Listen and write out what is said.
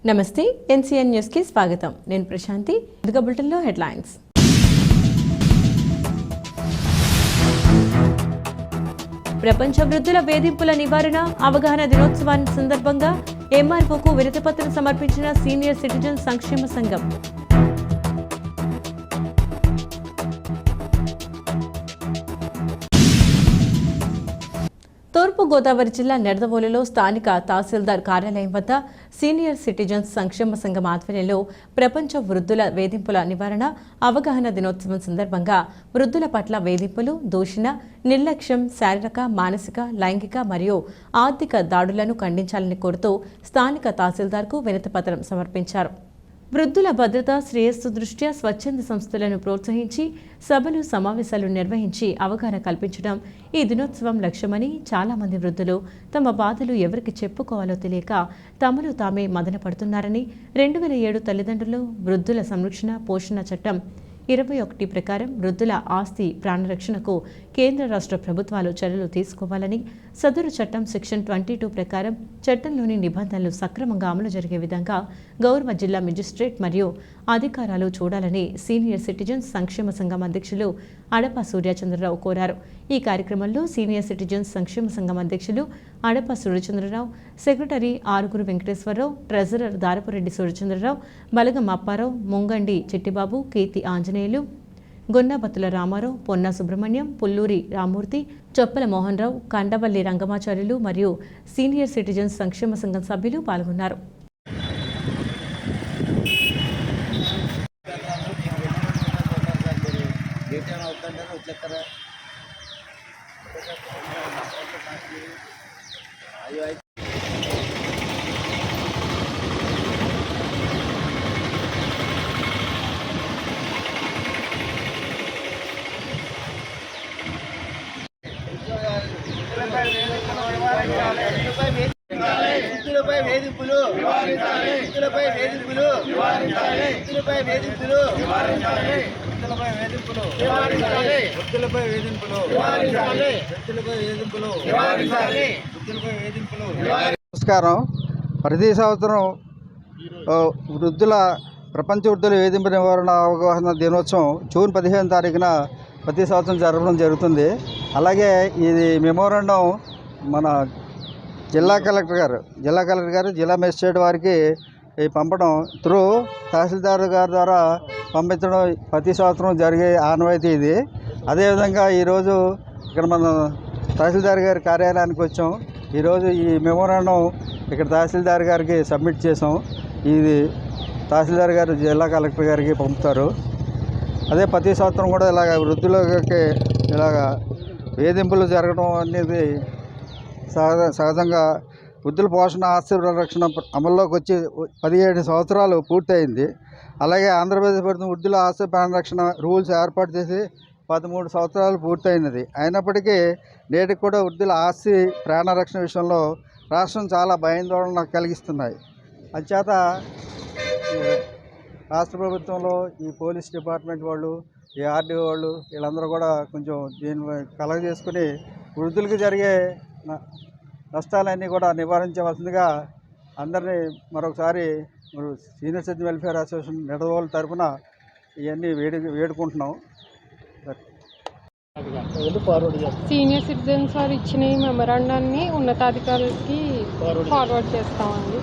నమస్తే NCN news కి స్వాగతం. నేను ప్రశాంతి. ఇదిగో బులెటిన్లో హెడ్లైన్స్. ప్రపంచ వృద్ధుల వేధింపుల నివారణ అవగాహన దినోత్సవాన్ని సందర్భంగా ఎంఆర్ఓకు వినతిపత్రం సమర్పించిన సీనియర్ సిటిజన్ సంక్షేమ సంఘం. తూర్పు గోదావరి జిల్లా నెడదవోలులో స్థానిక తహసీల్దార్ కార్యాలయం వద్ద సీనియర్ సిటిజన్స్ సంక్షేమ సంఘం ఆధ్వర్యంలో ప్రపంచ వృద్ధుల వేధింపుల నివారణ అవగాహన దినోత్సవం సందర్భంగా వృద్ధుల పట్ల వేధింపులు, దూషణ, నిర్లక్ష్యం, శారీరక, మానసిక, లైంగిక మరియు ఆర్థిక దాడులను ఖండించాలని కోరుతూ స్థానిక తహసీల్దార్కు వినతిపత్రం సమర్పించారు. వృద్ధుల భద్రత, శ్రేయస్సు దృష్ట్యా స్వచ్ఛంద సంస్థలను ప్రోత్సహించి సభలు, సమావేశాలు నిర్వహించి అవగాహన కల్పించడం ఈ దినోత్సవం లక్ష్యమని, చాలామంది వృద్ధులు తమ బాధలు ఎవరికి చెప్పుకోవాలో తెలియక తమలో తామే మదనపడుతున్నారని, 2007 తల్లిదండ్రులు వృద్ధుల సంరక్షణ పోషణ చట్టం 21 ప్రకారం వృద్ధుల ఆస్తి ప్రాణరక్షణకు కేంద్ర రాష్ట్ర ప్రభుత్వాలు చర్యలు తీసుకోవాలని, సదరు చట్టం సెక్షన్ 22 ప్రకారం చట్టంలోని నిబంధనలు సక్రమంగా అమలు జరిగే విధంగా గౌరవ జిల్లా మెజిస్ట్రేట్ మరియు అధికారాలు చూడాలని సీనియర్ సిటిజన్స్ సంక్షేమ సంఘం అధ్యక్షులు అడప సూర్యచంద్రరావు కోరారు. ఈ కార్యక్రమంలో సీనియర్ సిటిజన్స్ సంక్షేమ సంఘం అధ్యక్షులు అడప సూర్యచంద్రరావు, సెక్రటరీ ఆరుగురు వెంకటేశ్వరరావు, ట్రెజరర్ దారపురెడ్డి సూర్యచంద్రరావు, బలగం అప్పారావు, ముంగండి చిట్టిబాబు, కీర్తి ఆంజనేయులు, గొన్నబత్తుల రామారావు, పొన్న సుబ్రహ్మణ్యం, పుల్లూరి రామూర్తి, చొప్పల మోహన్ రావు, కండవల్లి రంగమాచార్యులు మరియు సీనియర్ సిటిజన్స్ సంక్షేమ సంఘం సభ్యులు పాల్గొన్నారు. నమస్కారం. ప్రతి సంవత్సరం వృద్ధుల ప్రపంచ వృద్ధుల వేధింపు నివారణ అవగాహన దినోత్సవం జూన్ 15 తారీఖున ప్రతి సంవత్సరం జరపడం జరుగుతుంది. అలాగే ఇది మెమోరాండం మన జిల్లా కలెక్టర్ గారు జిల్లా మెజిస్ట్రేట్ వారికి పంపడం త్రూ తహసీల్దార్ గారి ద్వారా పంపించడం ప్రతి సంవత్సరం జరిగే ఆనవాయితీ ఇది. అదేవిధంగా ఈరోజు ఇక్కడ మన తహసీల్దార్ గారి కార్యాలయానికి వచ్చాం. ఈరోజు ఈ మెమోరాండం ఇక్కడ తహసీల్దార్ గారికి సబ్మిట్ చేసాం. ఇది తహసీల్దార్ గారు జిల్లా కలెక్టర్ గారికి పంపుతారు. అదే ప్రతి సంవత్సరం కూడా ఇలాగ వృద్ధులకి ఇలాగ వేధింపులు జరగడం అనేది సహజంగా వృద్ధుల పోషణ ఆస్తి రక్షణ అమల్లోకి వచ్చి 17 సంవత్సరాలు పూర్తయింది. అలాగే ఆంధ్రప్రదేశ్ ప్రభుత్వం వృద్ధుల ఆస్తి ప్రాణరక్షణ రూల్స్ ఏర్పాటు చేసి 13 సంవత్సరాలు పూర్తయినది. అయినప్పటికీ నేటికి కూడా వృద్ధుల ఆస్తి ప్రాణరక్షణ విషయంలో రాష్ట్రం చాలా భయాందోళన కలిగిస్తున్నాయి. అంచేత రాష్ట్ర ప్రభుత్వంలో ఈ పోలీస్ డిపార్ట్మెంట్ వాళ్ళు, ఈ ఆర్డీఓ వాళ్ళు వీళ్ళందరూ కూడా కొంచెం దీన్ని కలగజేసుకుని వృద్ధులకు జరిగే నష్టాలన్నీ కూడా నివారించవలసిందిగా అందరినీ మరొకసారి senior citizen welfare association Nidadavolu తరఫున ఇవన్నీ వేడుకుంటున్నాం. సీనియర్ సిటిజన్స్ వారు ఇచ్చిన ఈ మెమరాండాన్ని ఉన్నతాధికారులకి ఫార్వర్డ్ చేస్తామండి.